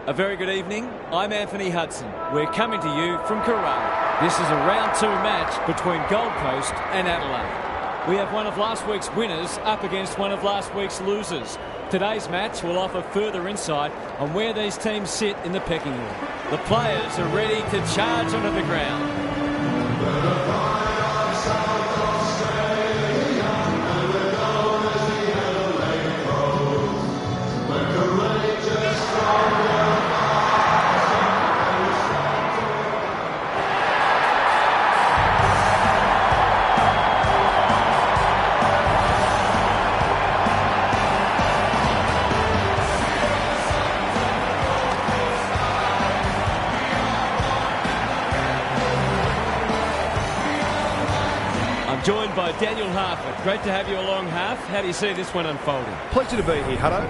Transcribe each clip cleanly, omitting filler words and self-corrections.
A very good evening. I'm Anthony Hudson. We're coming to you from Corral. This is a round 2 match between Gold Coast and Adelaide. We have one of last week's winners up against one of last week's losers. Today's match will offer further insight on where these teams sit in the pecking order. The players are ready to charge onto the ground. Joined by Daniel Harford. Great to have you along, Harf. How do you see this one unfolding? Pleasure to be here, Hutto.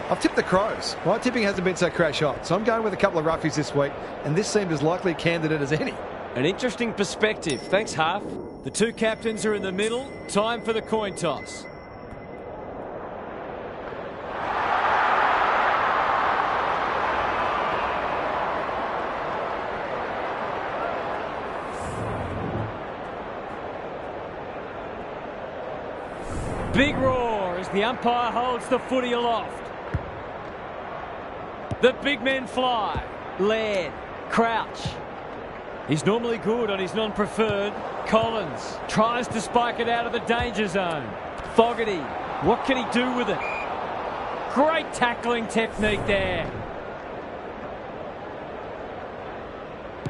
I've tipped the Crows. My tipping hasn't been so crash hot, so I'm going with a couple of roughies this week, and this seemed as likely a candidate as any. An interesting perspective. Thanks, Harf. The two captains are in the middle. Time for the coin toss. Big roar as the umpire holds the footy aloft. The big men fly. Laird, Crouch. He's normally good on his non-preferred. Collins tries to spike it out of the danger zone. Fogarty, what can he do with it? Great tackling technique there.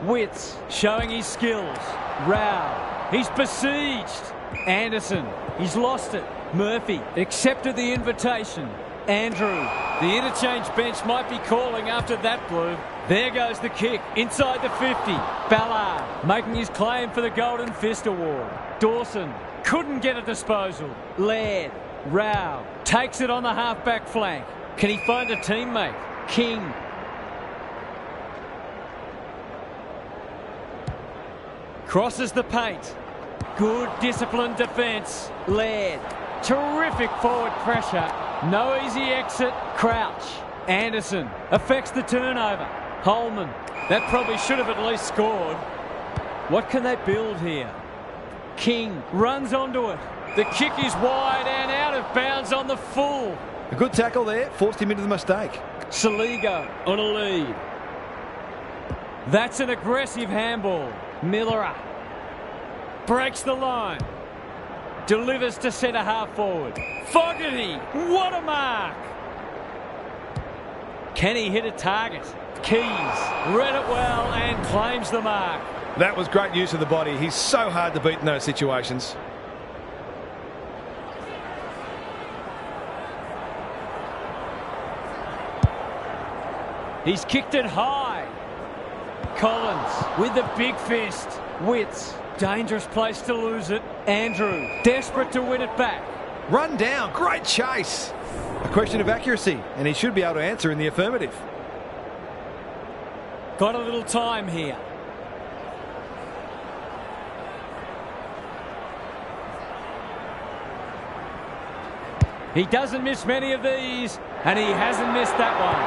Witts showing his skills. Rao, he's besieged. Anderson, he's lost it. Murphy accepted the invitation. Andrew, the interchange bench might be calling after that blue. There goes the kick inside the 50. Ballard making his claim for the Golden Fist Award. Dawson couldn't get a disposal. Laird, Rao takes it on the half-back flank. Can he find a teammate? King. Crosses the paint. Good disciplined defence. Laird. Terrific forward pressure. No easy exit. Crouch. Anderson affects the turnover. Holman. That probably should have at least scored. What can they build here? King runs onto it. The kick is wide and out of bounds on the full. A good tackle there. Forced him into the mistake. Saligo on a lead. That's an aggressive handball. Miller breaks the line. Delivers to centre half forward. Fogarty, what a mark! Can he hit a target? Keys read it well and claims the mark. That was great use of the body. He's so hard to beat in those situations. He's kicked it high. Collins with the big fist. Witts. Dangerous place to lose it. Andrew, desperate to win it back. Run down, great chase. A question of accuracy, and he should be able to answer in the affirmative. Got a little time here. He doesn't miss many of these, and he hasn't missed that one.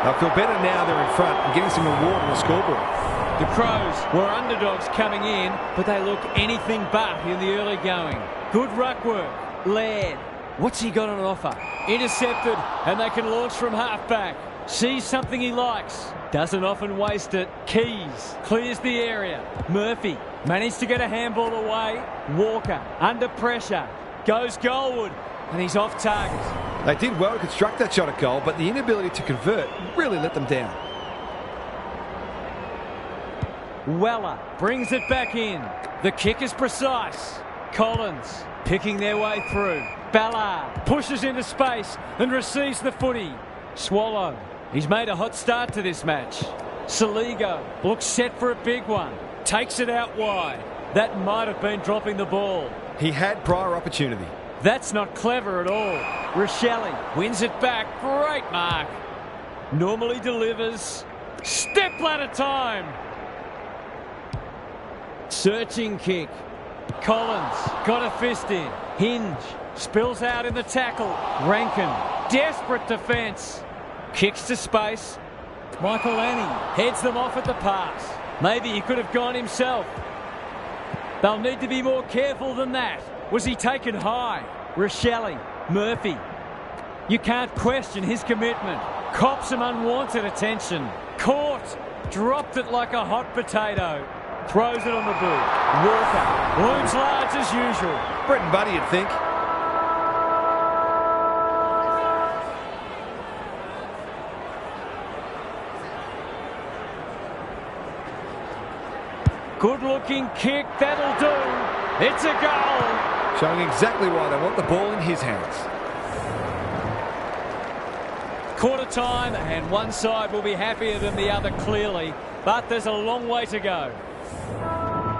They'll feel better now they're in front and getting some reward on the scoreboard. The Crows were underdogs coming in, but they look anything but in the early going. Good ruck work. Laird. What's he got on offer? Intercepted, and they can launch from half-back. Sees something he likes. Doesn't often waste it. Keys clears the area. Murphy managed to get a handball away. Walker under pressure. Goes goalward, and he's off target. They did well to construct that shot at goal, but the inability to convert really let them down. Weller brings it back in. The kick is precise. Collins picking their way through. Ballard pushes into space and receives the footy. Swallow. He's made a hot start to this match. Saligo looks set for a big one. Takes it out wide. That might have been dropping the ball. He had prior opportunity. That's not clever at all. Rochelle wins it back. Great mark. Normally delivers. Step ladder time. Searching kick. Collins got a fist in. Hinge spills out in the tackle. Rankin, desperate defence. Kicks to space. Michael Annie heads them off at the pass. Maybe he could have gone himself. They'll need to be more careful than that. Was he taken high? Rochelle, Murphy. You can't question his commitment. Cops some unwanted attention. Caught. Dropped it like a hot potato. Throws it on the boot. Walker looms large as usual. Britton Buddy, you'd think. Good-looking kick, that'll do. It's a goal. Showing exactly why they want the ball in his hands. Quarter time, and one side will be happier than the other, clearly. But there's a long way to go.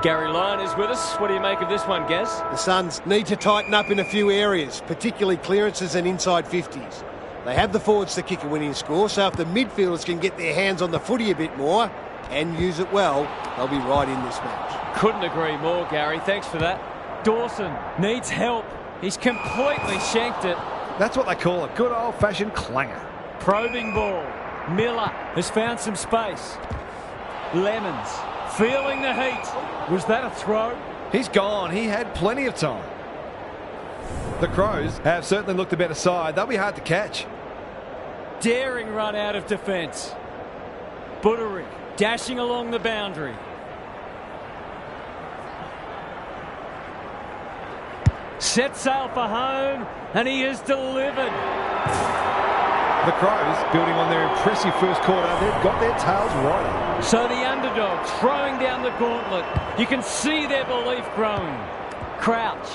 Gary Lyon is with us. What do you make of this one, Gaz? The Suns need to tighten up in a few areas, particularly clearances and inside 50s. They have the forwards to kick a winning score, so if the midfielders can get their hands on the footy a bit more and use it well, they'll be right in this match. Couldn't agree more, Gary. Thanks for that. Dawson needs help. He's completely shanked it. That's what they call a good old-fashioned clanger. Probing ball. Miller has found some space. Lemons feeling the heat. Was that a throw? He's gone. He had plenty of time. The Crows have certainly looked the better side. They'll be hard to catch. Daring run out of defence. Buderick dashing along the boundary. Set sail for home, and he has delivered. The Crows, building on their impressive first quarter, they've got their tails right up. So the underdog throwing down the gauntlet. You can see their belief growing. Crouch.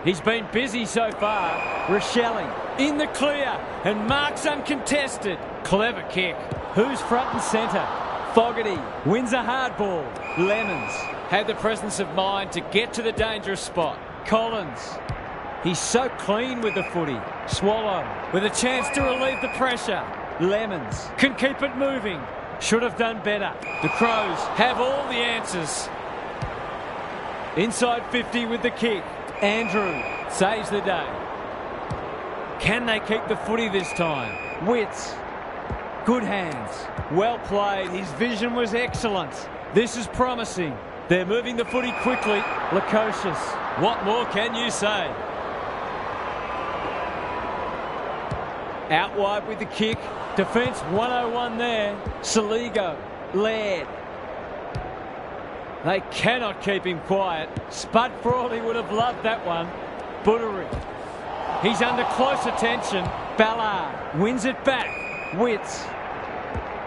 He's been busy so far. Rochelle in the clear and marks uncontested. Clever kick. Who's front and centre? Fogarty wins a hard ball. Lemons had the presence of mind to get to the dangerous spot. Collins. He's so clean with the footy. Swallow with a chance to relieve the pressure. Lemons can keep it moving. Should have done better. The Crows have all the answers. Inside 50 with the kick. Andrew saves the day. Can they keep the footy this time? Witts. Good hands. Well played. His vision was excellent. This is promising. They're moving the footy quickly. Lukosius. What more can you say? Out wide with the kick. Defence 101 there. Saligo. Laird. They cannot keep him quiet. Spud Frawley would have loved that one. Buderick. He's under close attention. Ballard wins it back. Witts.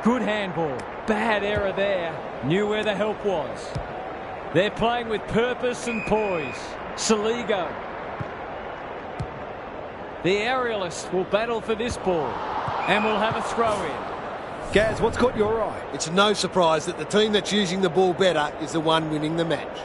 Good handball. Bad error there. Knew where the help was. They're playing with purpose and poise. Saligo. The aerialist will battle for this ball and will have a throw in. Gaz, what's caught your eye? It's no surprise that the team that's using the ball better is the one winning the match.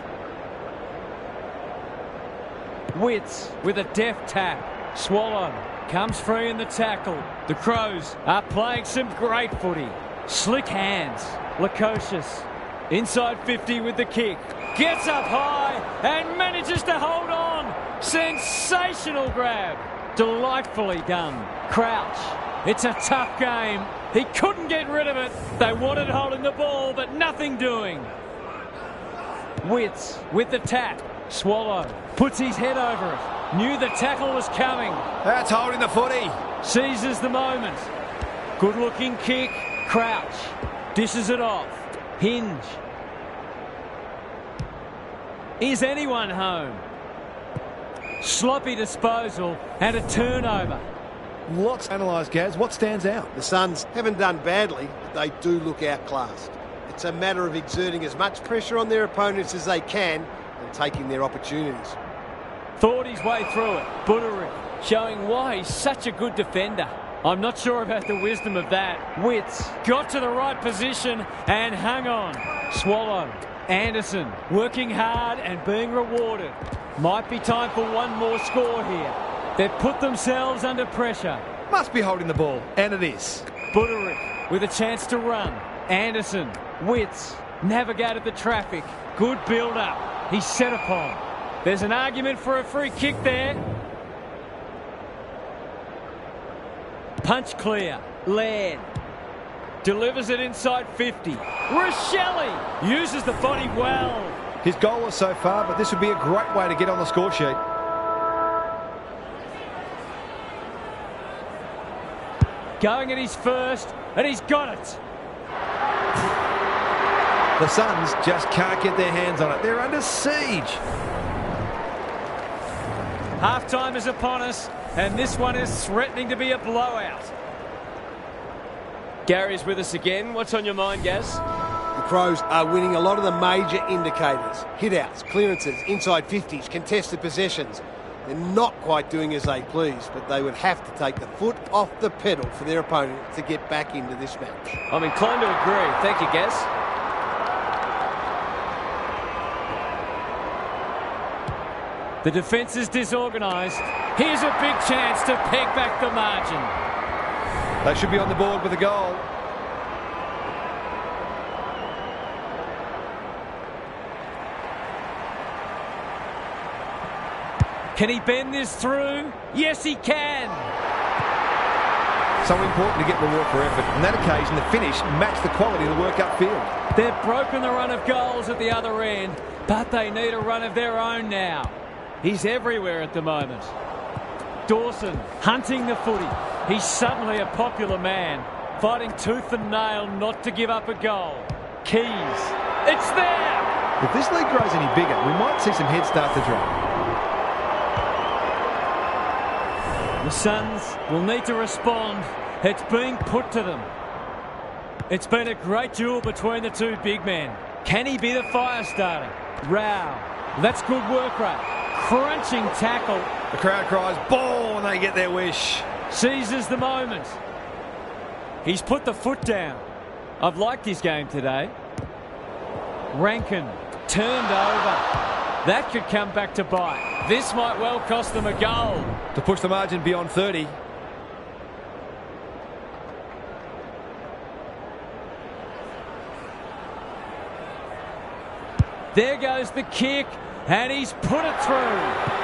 Witts with a deft tap. Swallow comes free in the tackle. The Crows are playing some great footy. Slick hands. Lukosius inside 50 with the kick. Gets up high and manages to hold on. Sensational grab. Delightfully done. Crouch. It's a tough game. He couldn't get rid of it. They wanted holding the ball, but nothing doing. Witts with the tap. Swallow puts his head over it. Knew the tackle was coming. That's holding the footy. Seizes the moment. Good looking kick. Crouch. Dishes it off. Hinge. Is anyone home? Sloppy disposal and a turnover. Lots to analyse, Gaz. What stands out? The Suns haven't done badly, but they do look outclassed. It's a matter of exerting as much pressure on their opponents as they can and taking their opportunities. Thought his way through it. Buderick showing why he's such a good defender. I'm not sure about the wisdom of that. Witts got to the right position and hung on. Swallow. Anderson working hard and being rewarded. Might be time for one more score here. They've put themselves under pressure. Must be holding the ball, and it is. Buderick with a chance to run. Anderson, Witts, navigated the traffic. Good build-up. He's set upon. There's an argument for a free kick there. Punch clear. Laird. delivers it inside 50. Rochelle uses the body well. His goal is so far, but this would be a great way to get on the score sheet. Going at his first, and he's got it. The Suns just can't get their hands on it. They're under siege. Half-time is upon us, and this one is threatening to be a blowout. Gary's with us again. What's on your mind, Gaz? The Crows are winning a lot of the major indicators. Hit-outs, clearances, inside 50s, contested possessions. They're not quite doing as they please, but they would have to take the foot off the pedal for their opponent to get back into this match. I'm inclined to agree. Thank you, Gaz. The defence is disorganised. Here's a big chance to peg back the margin. They should be on the board with a goal. Can he bend this through? Yes, he can. So important to get reward for effort. On that occasion, the finish matched the quality of the work upfield. They've broken the run of goals at the other end, but they need a run of their own now. He's everywhere at the moment. Dawson hunting the footy. He's suddenly a popular man, fighting tooth and nail not to give up a goal. Keys. It's there! If this league grows any bigger, we might see some heads start to drop. The Suns will need to respond. It's being put to them. It's been a great duel between the two big men. Can he be the fire starter? Rao. That's good work rate. Crunching tackle. The crowd cries ball and they get their wish. Seizes the moment. He's put the foot down. I've liked his game today. Rankin turned over. That could come back to bite. This might well cost them a goal. To push the margin beyond 30. There goes the kick, and he's put it through.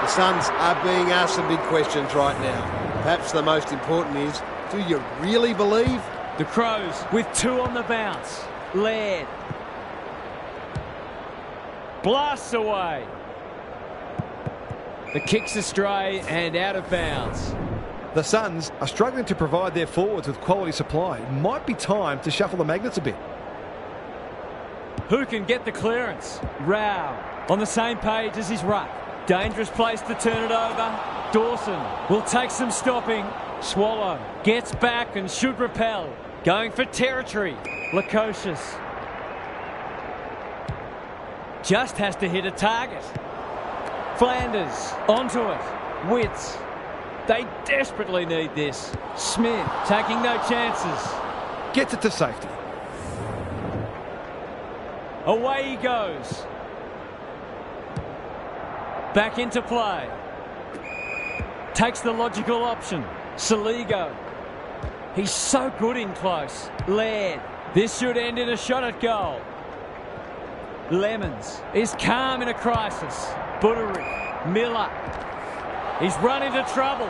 The Suns are being asked some big questions right now. Perhaps the most important is, do you really believe? The Crows with two on the bounce. Laird. Blasts away. The kick's astray and out of bounds. The Suns are struggling to provide their forwards with quality supply. It might be time to shuffle the magnets a bit. Who can get the clearance? Rao on the same page as his ruck. Dangerous place to turn it over. Dawson will take some stopping. Swallow gets back and should repel. Going for territory. Lukosius just has to hit a target. Flanders onto it. Witts. They desperately need this. Smith taking no chances. Gets it to safety. Away he goes. Back into play. Takes the logical option. Saligo. He's so good in close. Laird. This should end in a shot at goal. Lemons is calm in a crisis. Butterick. Miller. He's run into trouble.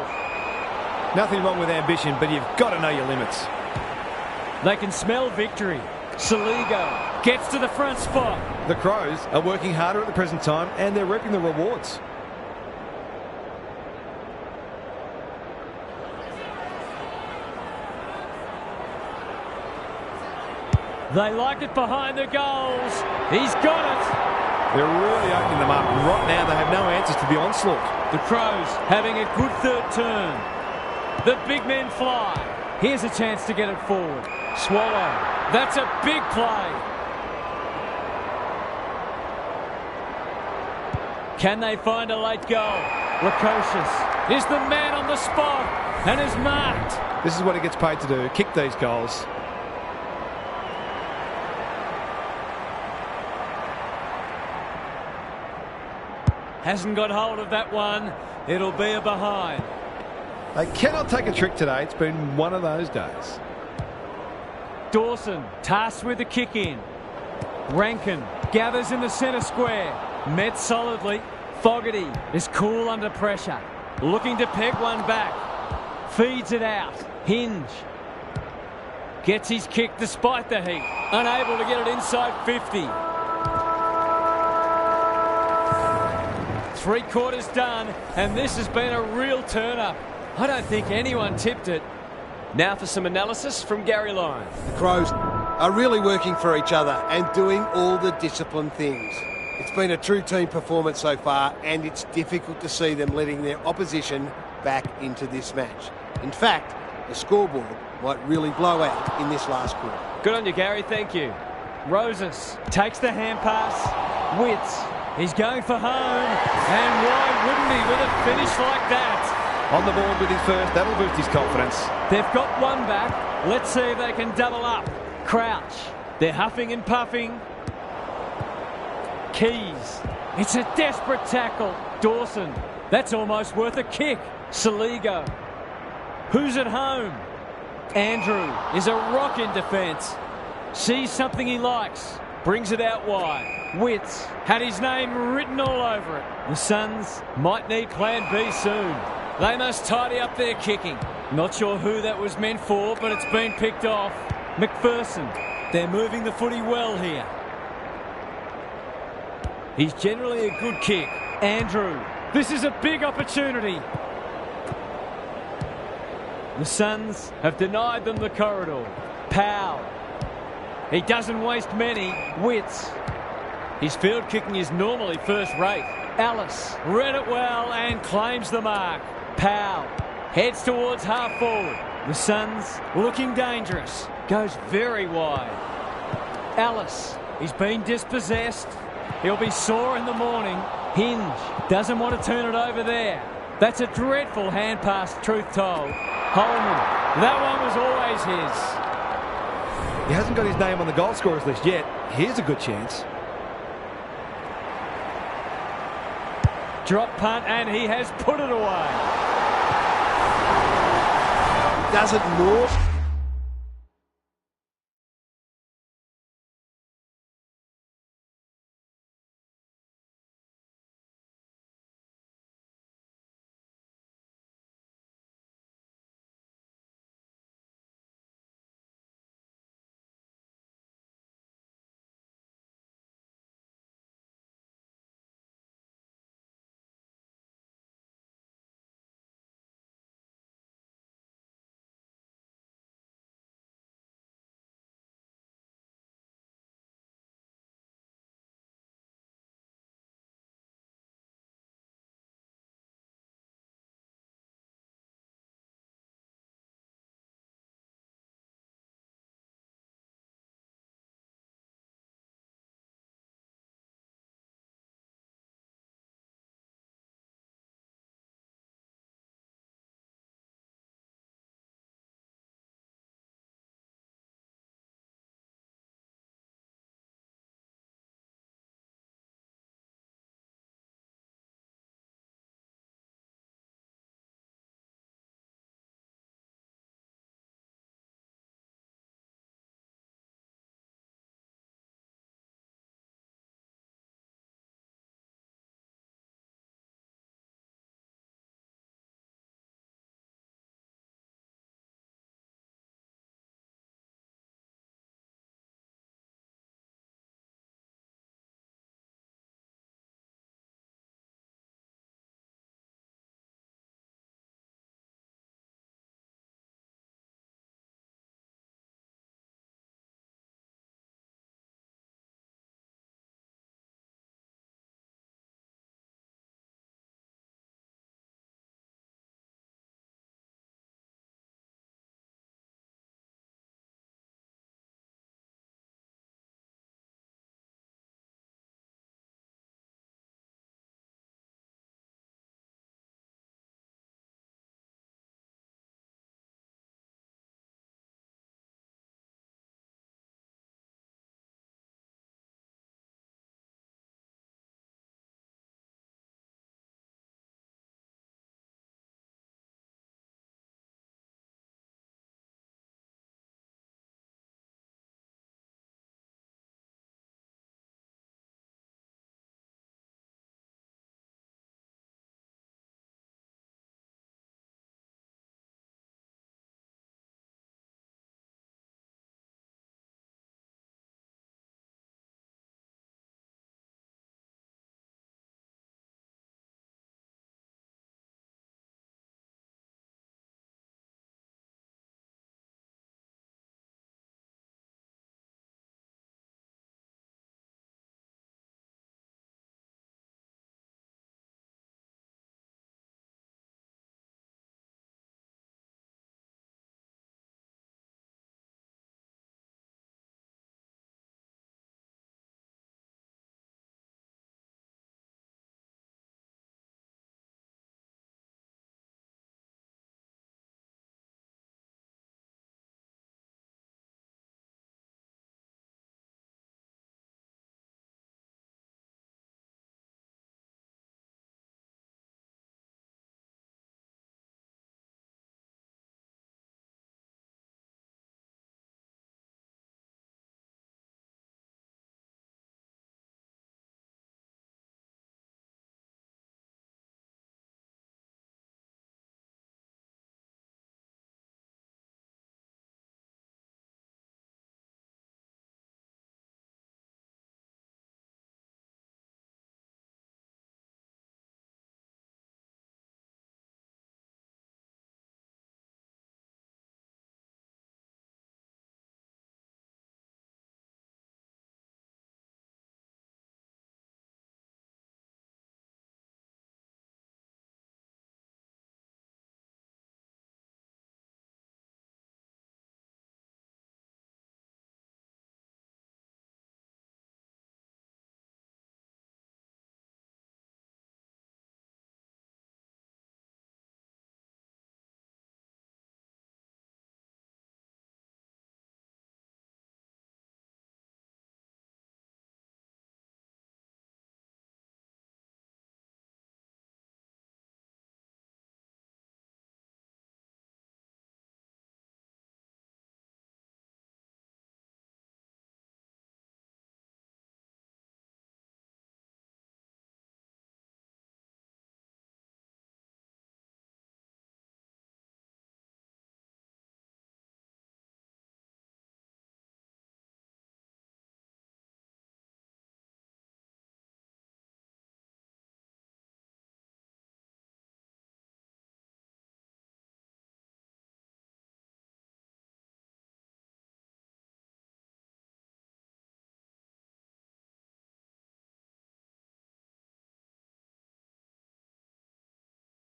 Nothing wrong with ambition, but you've got to know your limits. They can smell victory. Saligo gets to the front spot. The Crows are working harder at the present time and they're reaping the rewards. They like it behind the goals. He's got it. They're really opening them up. And right now they have no answers to the onslaught. The Crows having a good third turn. The big men fly. Here's a chance to get it forward. Swallow. That's a big play. Can they find a late goal? Lukosius is the man on the spot and is marked. This is what he gets paid to do, kick these goals. Hasn't got hold of that one. It'll be a behind. They cannot take a trick today. It's been one of those days. Dawson tasked with the kick in. Rankin gathers in the centre square. Met solidly. Fogarty is cool under pressure. Looking to peg one back. Feeds it out. Hinge. Gets his kick despite the heat. Unable to get it inside 50. 3/4 done, and this has been a real turn-up. I don't think anyone tipped it. Now for some analysis from Gary Lyon. The Crows are really working for each other and doing all the disciplined things. It's been a true team performance so far, and it's difficult to see them letting their opposition back into this match. In fact, the scoreboard might really blow out in this last quarter. Good on you, Gary. Thank you. Roses takes the hand pass. Witts, he's going for home. And why wouldn't he with a finish like that? On the board with his first, that'll boost his confidence. They've got one back. Let's see if they can double up. Crouch. They're huffing and puffing. Keys. It's a desperate tackle. Dawson. That's almost worth a kick. Saligo. Who's at home? Andrew is a rock in defence. Sees something he likes. Brings it out wide. Witts had his name written all over it. The Suns might need plan B soon. They must tidy up their kicking. Not sure who that was meant for, but it's been picked off. McPherson. They're moving the footy well here. He's generally a good kick. Andrew. This is a big opportunity. The Suns have denied them the corridor. Powell. He doesn't waste many. Witts. His field kicking is normally first rate. Ellis read it well and claims the mark. Powell heads towards half forward. The Suns looking dangerous. Goes very wide. Ellis. He's been dispossessed. He'll be sore in the morning. Hinge doesn't want to turn it over there. That's a dreadful hand pass, truth told. Holman. That one was always his. He hasn't got his name on the goal scorers list yet. Here's a good chance. Drop punt, and he has put it away. Does it more?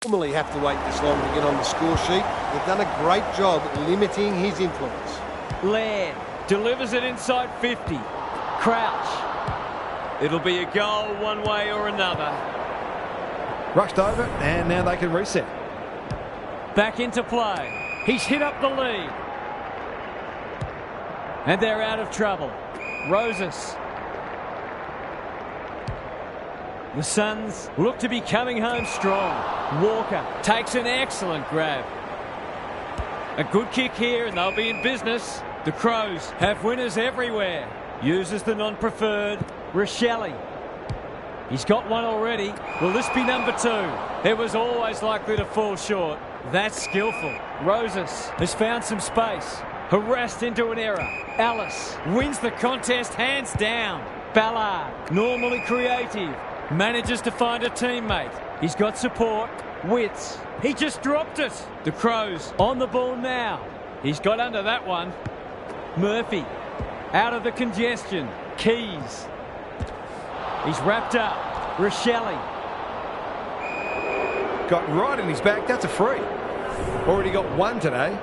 Normally have to wait this long to get on the score sheet. They've done a great job limiting his influence. Laird delivers it inside 50. Crouch. It'll be a goal one way or another. Rushed over, and now they can reset. Back into play. He's hit up the lead. And they're out of trouble. Roses. The Suns look to be coming home strong. Walker takes an excellent grab. A good kick here and they'll be in business. The Crows have winners everywhere. Uses the non-preferred. Rochelle. He's got one already. Will this be number 2? It was always likely to fall short. That's skillful. Roses has found some space. Harassed into an error. Alice wins the contest hands down. Ballard, normally creative, manages to find a teammate. He's got support. Wits. He just dropped it. The Crows on the ball now. He's got under that one. Murphy out of the congestion. Keys. He's wrapped up. Rochelle. Got right in his back. That's a free. Already got one today.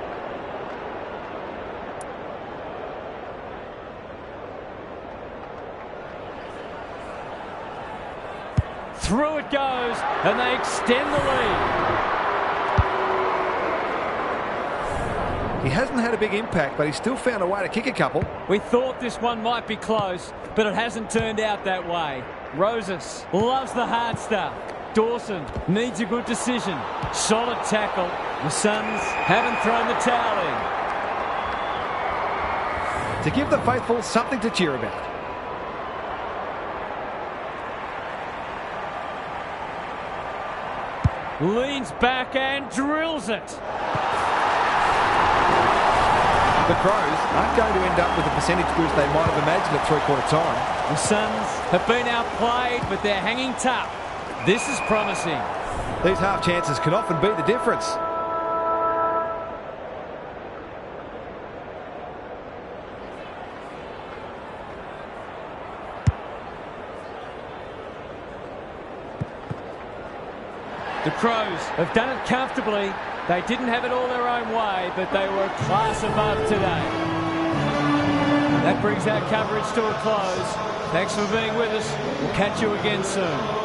Through it goes, and they extend the lead. He hasn't had a big impact, but he's still found a way to kick a couple. We thought this one might be close, but it hasn't turned out that way. Roses loves the hard stuff. Dawson needs a good decision. Solid tackle. The Suns haven't thrown the towel in. To give the faithful something to cheer about. Leans back and drills it. The Crows aren't going to end up with the percentage boost they might have imagined at three-quarter time. The Suns have been outplayed, but they're hanging tough. This is promising. These half chances can often be the difference. The Crows have done it comfortably. They didn't have it all their own way, but they were a class above today. That brings our coverage to a close. Thanks for being with us. We'll catch you again soon.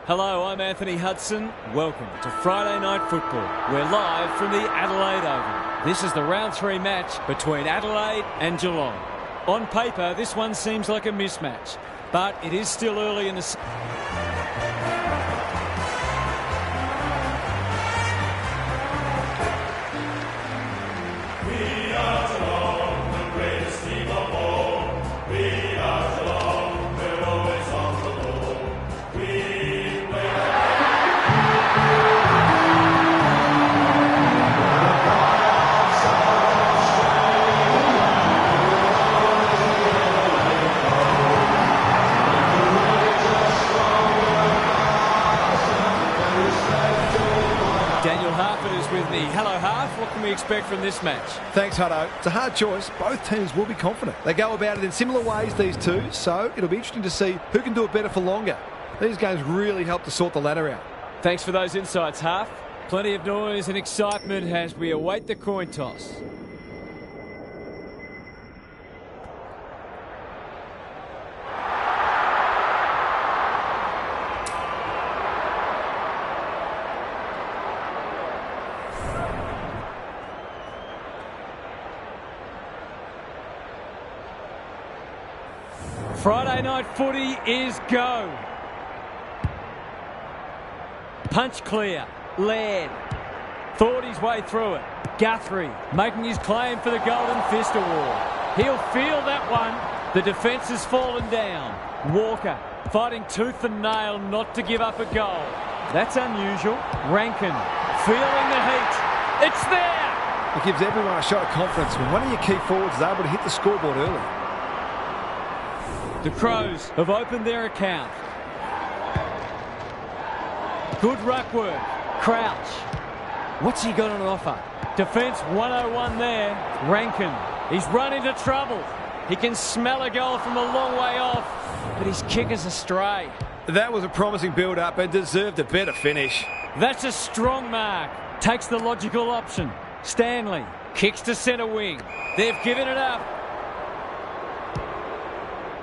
Hello, I'm Anthony Hudson. Welcome to Friday Night Football. We're live from the Adelaide Oval. This is the round 3 match between Adelaide and Geelong. On paper, this one seems like a mismatch, but it is still early in the... with me. Hello, Half. What can we expect from this match? Thanks, Hutto. It's a hard choice. Both teams will be confident. They go about it in similar ways, these two, so it'll be interesting to see who can do it better for longer. These games really help to sort the ladder out. Thanks for those insights, Half. Plenty of noise and excitement as we await the coin toss. Friday night footy is go. Punch clear. Laird thought his way through it. Guthrie making his claim for the Golden Fist Award. He'll feel that one. The defence has fallen down. Walker fighting tooth and nail not to give up a goal. That's unusual. Rankin feeling the heat. It's there. It gives everyone a shot of confidence when one of your key forwards is able to hit the scoreboard early. The Crows have opened their account. Good ruck work. Crouch. What's he got on offer? Defence 101 there. Rankin. He's run into trouble. He can smell a goal from a long way off, but his kick is astray. That was a promising build-up and deserved a better finish. That's a strong mark. Takes the logical option. Stanley kicks to centre wing. They've given it up.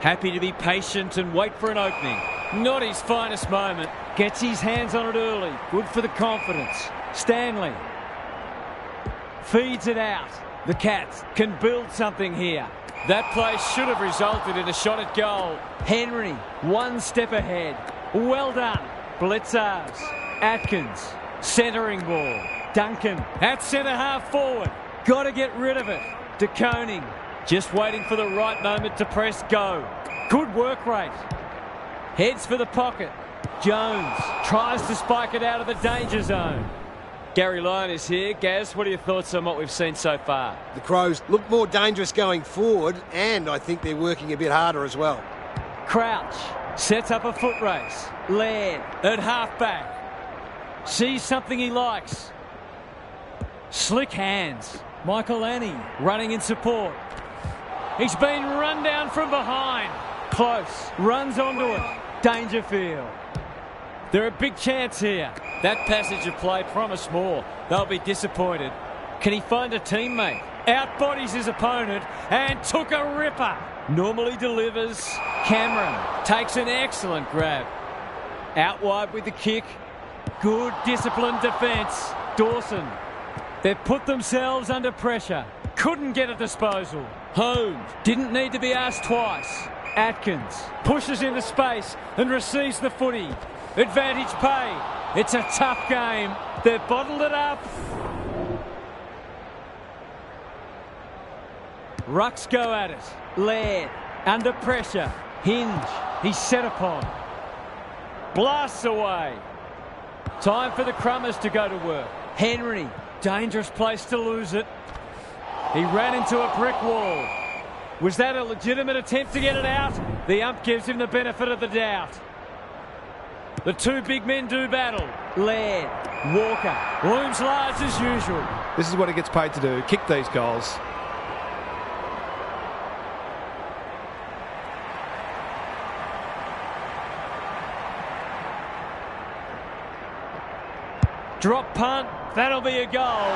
Happy to be patient and wait for an opening. Not his finest moment. Gets his hands on it early. Good for the confidence. Stanley feeds it out. The Cats can build something here. That play should have resulted in a shot at goal. Henry, one step ahead. Well done. Blitzers. Atkins. Centering ball. Duncan at centre half forward. Got to get rid of it. De Koning. Just waiting for the right moment to press go. Good work rate. Heads for the pocket. Jones tries to spike it out of the danger zone. Gary Lyon is here. Gaz, what are your thoughts on what we've seen so far? The Crows look more dangerous going forward, and I think they're working a bit harder as well. Crouch sets up a foot race. Laird at halfback. Sees something he likes. Slick hands. Michael Annie running in support. He's been run down from behind. Close. Runs onto it. Dangerfield. They're a big chance here. That passage of play promised more. They'll be disappointed. Can he find a teammate? Outbodies his opponent and took a ripper. Normally delivers. Cameron takes an excellent grab. Out wide with the kick. Good disciplined defence. Dawson. They've put themselves under pressure. Couldn't get a disposal. Holmes didn't need to be asked twice. Atkins pushes into space and receives the footy. Advantage pay. It's a tough game. They've bottled it up. Rucks go at it. Laird under pressure. Hinge. He's set upon. Blasts away. Time for the Crummers to go to work. Henry. Dangerous place to lose it. He ran into a brick wall. Was that a legitimate attempt to get it out? The ump gives him the benefit of the doubt. The two big men do battle. Laird. Walker. Looms large as usual. This is what he gets paid to do. Kick these goals. Drop punt. That'll be a goal.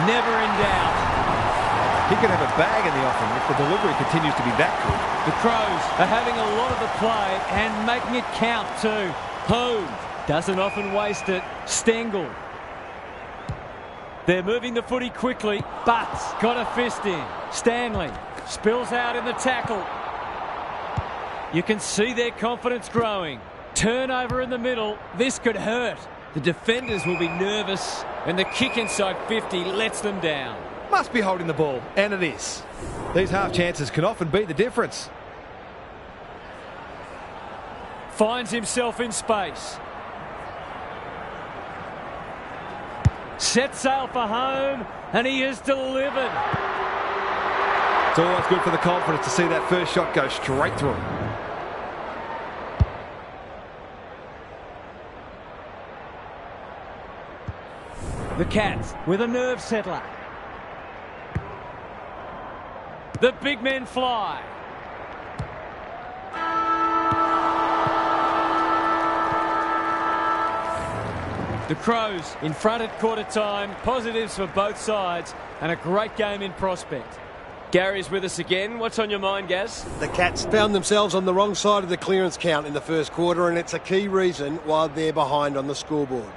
Never in doubt. He could have a bag in the offing if the delivery continues to be that good. The Crows are having a lot of the play and making it count too. Home Doesn't often waste it. Stengel. They're moving the footy quickly. Butts got a fist in. Stanley spills out in the tackle. You can see their confidence growing. Turnover in the middle. This could hurt. The defenders will be nervous, and the kick inside 50 lets them down. Must be holding the ball, and it is. These half chances can often be the difference. Finds himself in space. Set sail for home, and he has delivered. It's always good for the confidence to see that first shot go straight through. The Cats with a nerve settler. The big men fly. The Crows in front at quarter time. Positives for both sides and a great game in prospect. Gary's with us again. What's on your mind, Gaz? The Cats found themselves on the wrong side of the clearance count in the first quarter, and it's a key reason why they're behind on the scoreboard.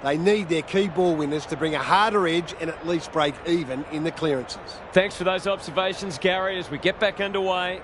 They need their key ball winners to bring a harder edge and at least break even in the clearances. Thanks for those observations, Gary, as we get back underway.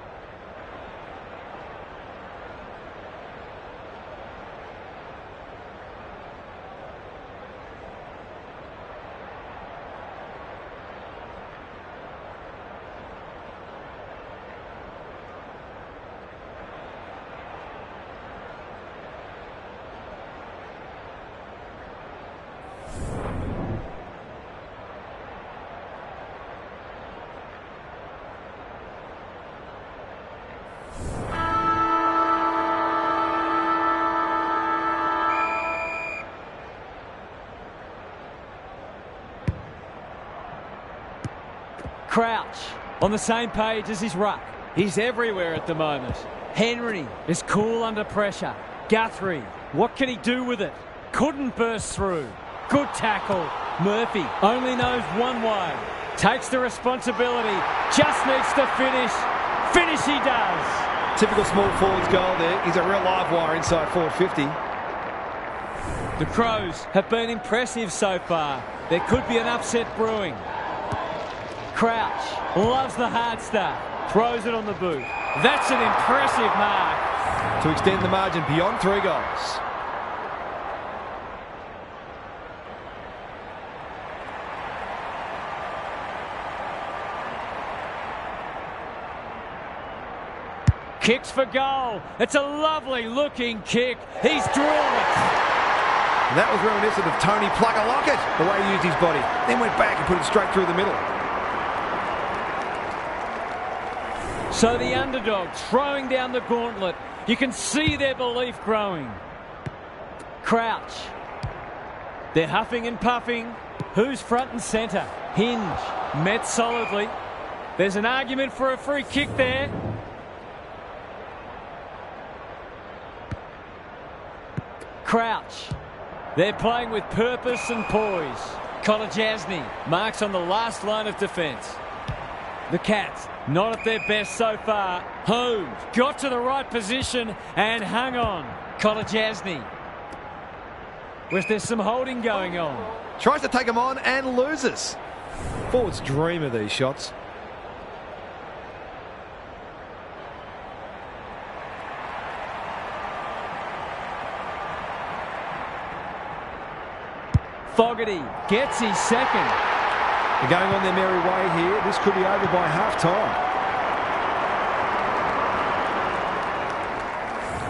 Crouch on the same page as his ruck. He's everywhere at the moment. Henry is cool under pressure. Guthrie, what can he do with it? Couldn't burst through. Good tackle. Murphy only knows one way. Takes the responsibility. Just needs to finish. Finish he does. Typical small forwards goal there. He's a real live wire inside forward 50. The Crows have been impressive so far. There could be an upset brewing. Crouch loves the hard stuff. Throws it on the boot. That's an impressive mark. To extend the margin beyond 3 goals. Kicks for goal. It's a lovely looking kick. He's drawn it. And that was reminiscent of Tony Plugger-Lockett, the way he used his body. Then went back and put it straight through the middle. So the underdogs throwing down the gauntlet. You can see their belief growing. Crouch. They're huffing and puffing. Who's front and centre? Hinge. Met solidly. There's an argument for a free kick there. Crouch. They're playing with purpose and poise. Kolajasny marks on the last line of defence. The Cats not at their best so far. Holmes got to the right position and hung on. Kolajasny. Was there some holding going on? Tries to take him on and loses. Forwards dream of these shots. Fogarty gets his second. They're going on their merry way here. This could be over by half-time.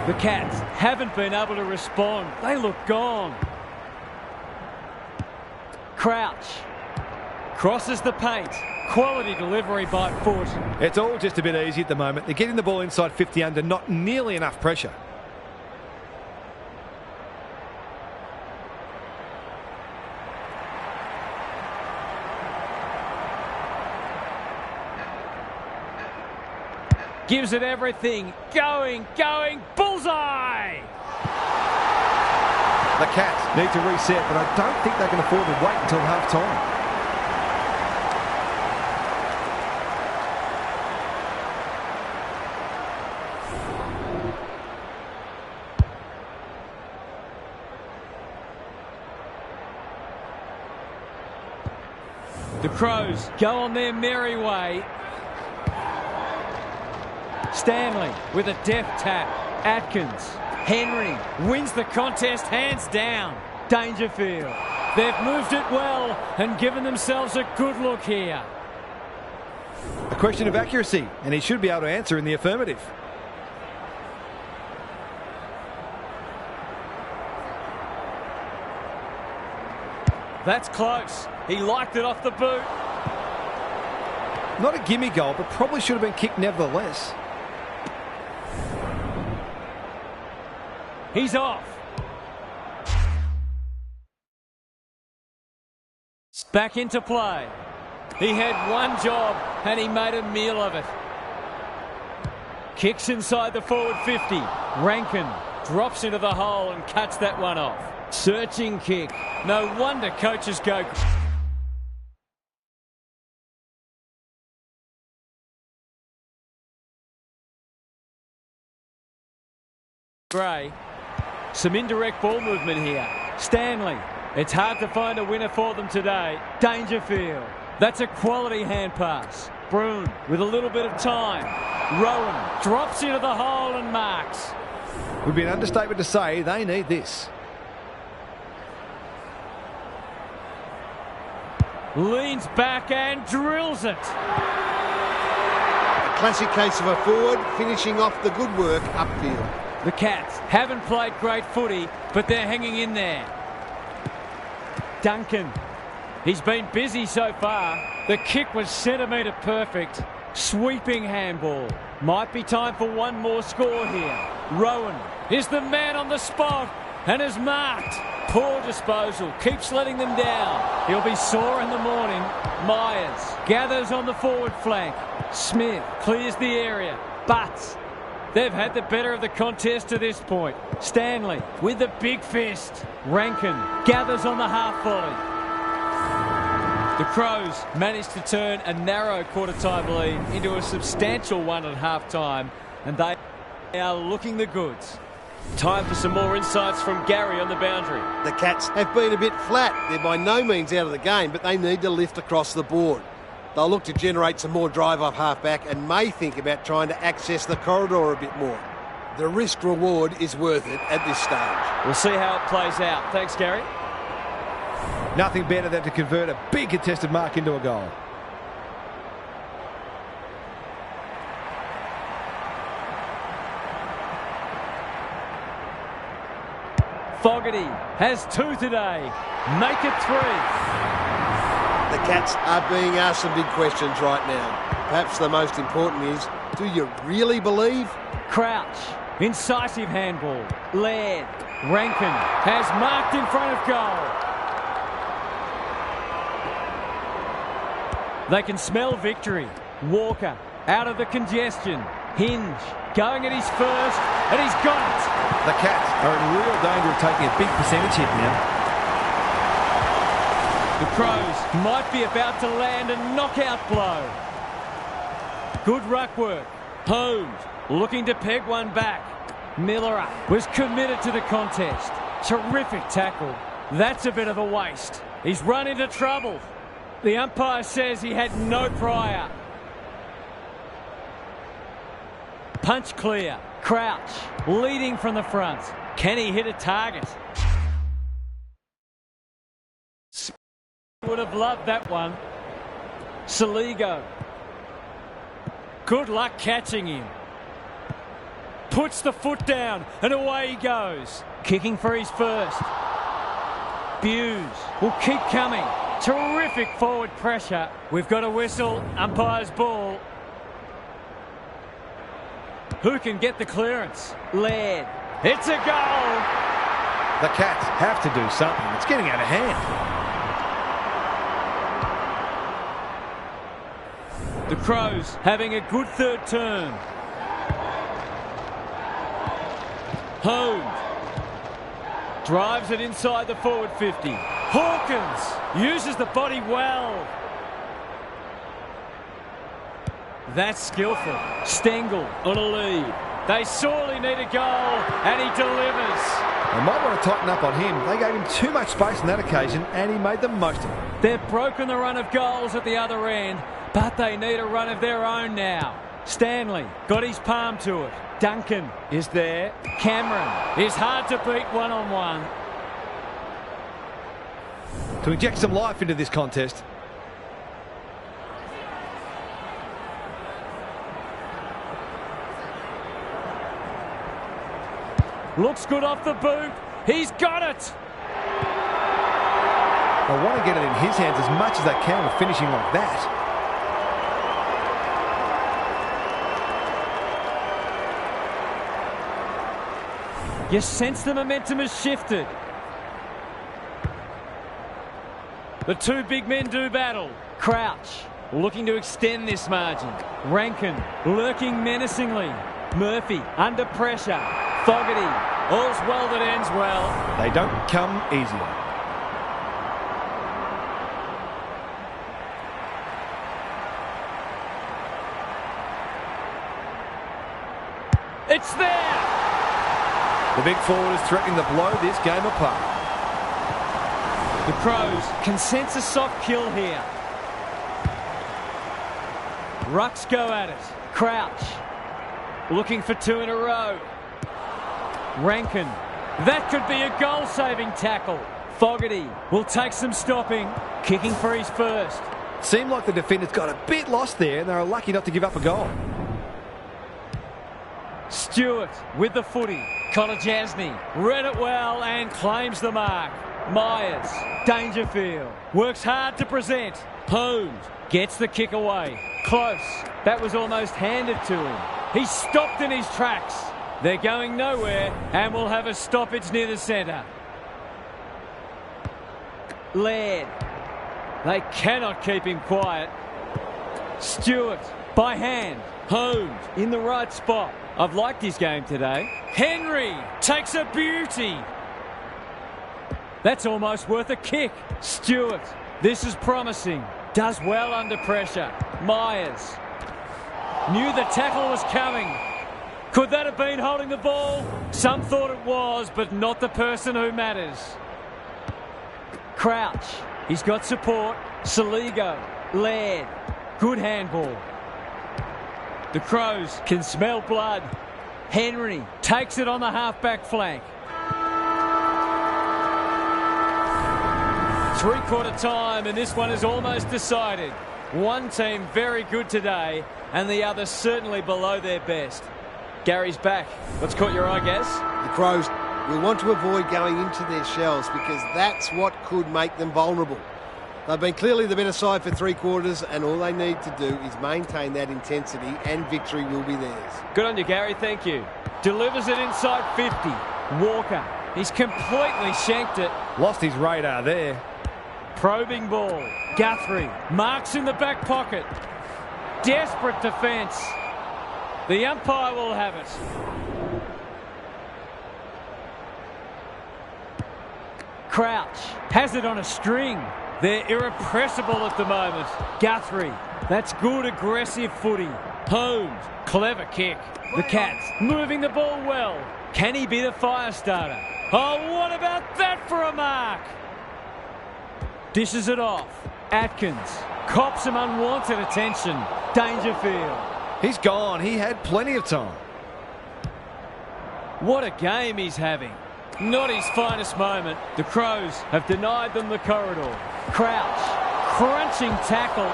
The Cats haven't been able to respond. They look gone. Crouch. Crosses the paint. Quality delivery by foot. It's all just a bit easy at the moment. They're getting the ball inside 50 under not nearly enough pressure. Gives it everything. Going. Bullseye! The Cats need to reset, but I don't think they can afford to wait until half-time. The Crows go on their merry way. Stanley with a deft tap. Atkins. Henry wins the contest hands down. Dangerfield. They've moved it well and given themselves a good look here. A question of accuracy, and he should be able to answer in the affirmative. That's close. He liked it off the boot. Not a gimme goal, but probably should have been kicked nevertheless. He's off. Back into play. He had one job and he made a meal of it. Kicks inside the forward 50. Rankin drops into the hole and cuts that one off. Searching kick. No wonder coaches go. Gray. Some indirect ball movement here. Stanley. It's hard to find a winner for them today. Dangerfield. That's a quality hand pass. Broome with a little bit of time. Rowan drops into the hole and marks. Would be an understatement to say they need this. Leans back and drills it. A classic case of a forward finishing off the good work upfield. The Cats haven't played great footy, but they're hanging in there. Duncan. He's been busy so far. The kick was centimetre perfect. Sweeping handball. Might be time for one more score here. Rowan is the man on the spot and is marked. Poor disposal. Keeps letting them down. He'll be sore in the morning. Myers gathers on the forward flank. Smith clears the area. But they've had the better of the contest to this point. Stanley with the big fist. Rankin gathers on the half volley. The Crows managed to turn a narrow quarter-time lead into a substantial one at half-time, and they are looking the goods. Time for some more insights from Gary on the boundary. The Cats have been a bit flat. They're by no means out of the game, but they need to lift across the board. They'll look to generate some more drive off half-back and may think about trying to access the corridor a bit more. The risk-reward is worth it at this stage. We'll see how it plays out. Thanks, Gary. Nothing better than to convert a big contested mark into a goal. Fogarty has 2 today. Make it 3. The Cats are being asked some big questions right now. Perhaps the most important is, do you really believe? Crouch. Incisive handball. Laird. Rankin has marked in front of goal. They can smell victory. Walker out of the congestion. Hinge going at his first, and he's got it. The Cats are in real danger of taking a big percentage hit now. The Crows might be about to land a knockout blow. Good ruck work. Holmes looking to peg one back. Miller was committed to the contest. Terrific tackle. That's a bit of a waste. He's run into trouble. The umpire says he had no prior. Punch clear. Crouch leading from the front. Can he hit a target? Would have loved that one. Saligo. Good luck catching him. Puts the foot down and away he goes. Kicking for his first. Buse will keep coming. Terrific forward pressure. We've got a whistle. Umpire's ball. Who can get the clearance? Laird. It's a goal. The Cats have to do something. It's getting out of hand. The Crows having a good third turn. Holmes drives it inside the forward 50. Hawkins uses the body well. That's skillful. Stengel on a lead. They sorely need a goal, and he delivers. They might want to tighten up on him. They gave him too much space on that occasion, and he made the most of it. They've broken the run of goals at the other end, but they need a run of their own now. Stanley got his palm to it. Duncan is there. Cameron is hard to beat one-on-one. To inject some life into this contest. Looks good off the boot. He's got it. They want to get it in his hands as much as they can with finishing like that. You sense the momentum has shifted. The two big men do battle. Crouch looking to extend this margin. Rankin lurking menacingly. Murphy under pressure. Fogarty, all's well that ends well. They don't come easy. It's there! The big forward is threatening to blow this game apart. The Crows can sense a soft kill here. Rucks go at it. Crouch looking for two in a row. Rankin, that could be a goal-saving tackle. Fogarty will take some stopping, kicking for his first. Seemed like the defenders got a bit lost there, and they were lucky not to give up a goal. Stewart with the footy. Kolajasny read it well and claims the mark. Myers, Dangerfield, works hard to present. Holmes gets the kick away. Close. That was almost handed to him. He stopped in his tracks. They're going nowhere and will have a stoppage near the centre. Laird. They cannot keep him quiet. Stewart by hand. Holmes in the right spot. I've liked his game today. Henry takes a beauty. That's almost worth a kick. Stewart. This is promising. Does well under pressure. Myers. Knew the tackle was coming. Could that have been holding the ball? Some thought it was, but not the person who matters. Crouch. He's got support. Saligo. Laird. Good handball. The Crows can smell blood. Henry takes it on the half-back flank. Three-quarter time, and this one is almost decided. One team very good today, and the other certainly below their best. Gary's back. What's caught your eye, Gaz? The Crows will want to avoid going into their shells because that's what could make them vulnerable. They've been clearly the better side for three quarters, and all they need to do is maintain that intensity, and victory will be theirs. Good on you, Gary. Thank you. Delivers it inside 50. Walker. He's completely shanked it. Lost his radar there. Probing ball. Guthrie marks in the back pocket. Desperate defence. The umpire will have it. Crouch has it on a string. They're irrepressible at the moment. Guthrie, that's good aggressive footy. Holmes, clever kick. The Cats moving the ball well. Can he be the fire starter? Oh, what about that for a mark? Dishes it off. Atkins cops some unwanted attention. Dangerfield. He's gone. He had plenty of time. What a game he's having. Not his finest moment. The Crows have denied them the corridor. Crouch. Crunching tackle.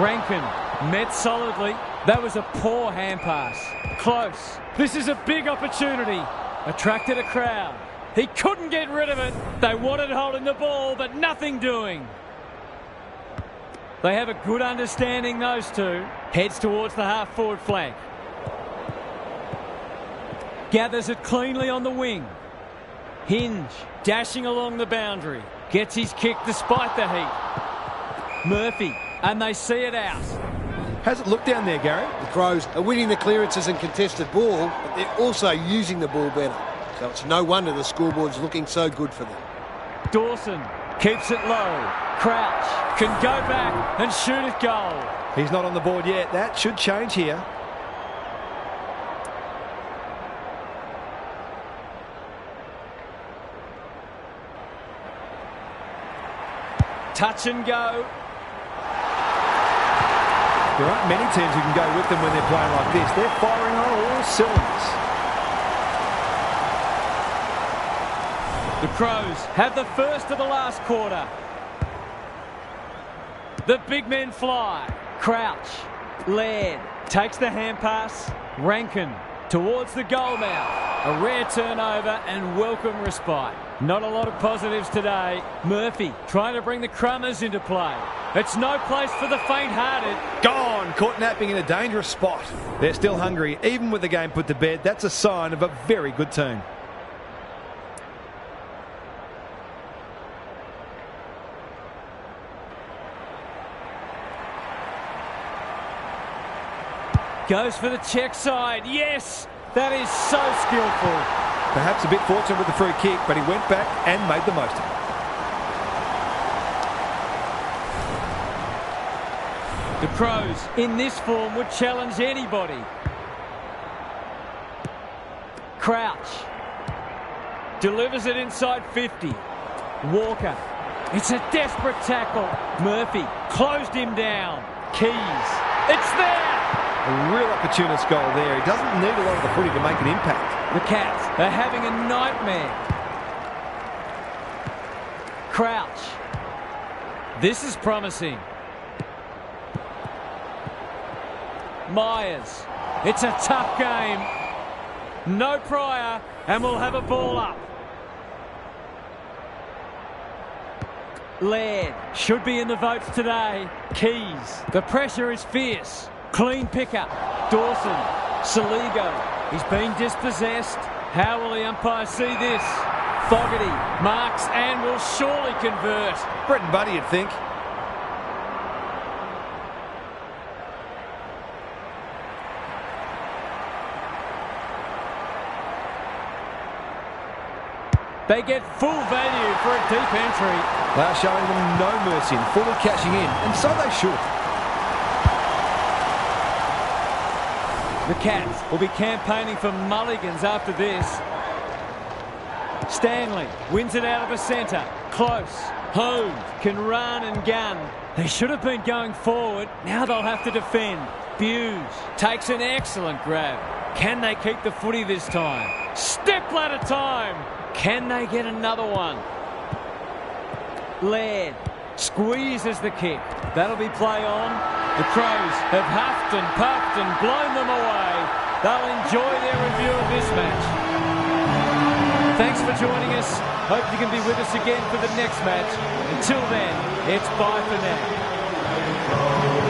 Rankin met solidly. That was a poor hand pass. Close. This is a big opportunity. Attracted a crowd. He couldn't get rid of it. They wanted holding the ball, but nothing doing. They have a good understanding, those two. Heads towards the half-forward flank. Gathers it cleanly on the wing. Hinge dashing along the boundary. Gets his kick despite the heat. Murphy, and they see it out. How's it look down there, Gary? The Crows are winning the clearances and contested ball, but they're also using the ball better. So it's no wonder the scoreboard's looking so good for them. Dawson keeps it low. Crouch can go back and shoot it goal. He's not on the board yet. That should change here. Touch and go. There aren't many teams who can go with them when they're playing like this. They're firing on all cylinders. The Crows have the first of the last quarter. The big men fly. Crouch. Laird takes the hand pass. Rankin towards the goal mouth. A rare turnover and welcome respite. Not a lot of positives today. Murphy trying to bring the Crummers into play. It's no place for the faint-hearted. Gone! Caught napping in a dangerous spot. They're still hungry, even with the game put to bed. That's a sign of a very good team. Goes for the check side. Yes! That is so skillful. Perhaps a bit fortunate with the free kick, but he went back and made the most of it. The Crows, in this form, would challenge anybody. Crouch. Delivers it inside 50. Walker. It's a desperate tackle. Murphy closed him down. Keys. It's there! A real opportunist goal there. He doesn't need a lot of the footy to make an impact. The Cats are having a nightmare. Crouch. This is promising. Myers. It's a tough game. No Pryor, and we'll have a ball up. Laird should be in the votes today. Keys. The pressure is fierce. Clean pickup. Dawson. Saligo. He's been dispossessed. How will the umpire see this? Fogarty marks and will surely convert. Brett and Buddy, you'd think. They get full value for a deep entry. They are showing them no mercy and fully cashing in, and so they should. The Cats will be campaigning for mulligans after this. Stanley wins it out of the centre. Close. Holmes can run and gun. They should have been going forward. Now they'll have to defend. Hughes takes an excellent grab. Can they keep the footy this time? Step ladder time. Can they get another one? Laird squeezes the kick. That'll be play on. The Crows have huffed and puffed and blown them away. They'll enjoy their review of this match. Thanks for joining us. Hope you can be with us again for the next match. Until then, it's bye for now.